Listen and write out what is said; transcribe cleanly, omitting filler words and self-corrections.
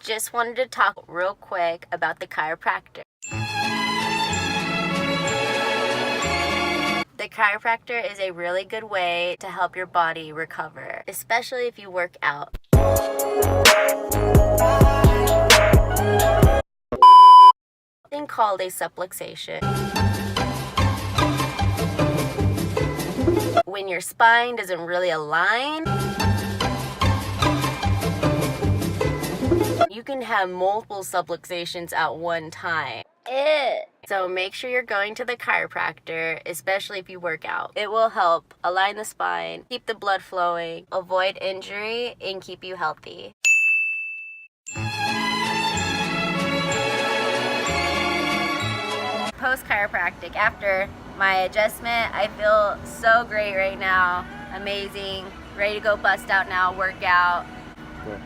Just wanted to talk real quick about the chiropractor. The chiropractor is a really good way to help your body recover, especially if you work out. Something called a subluxation. When your spine doesn't really align, you can have multiple subluxations at one time. So make sure you're going to the chiropractor, especially if you work out. It will help align the spine, keep the blood flowing, avoid injury, and keep you healthy. Post-chiropractic, after my adjustment, I feel so great right now. Amazing. Ready to go bust out now, work out. Cool.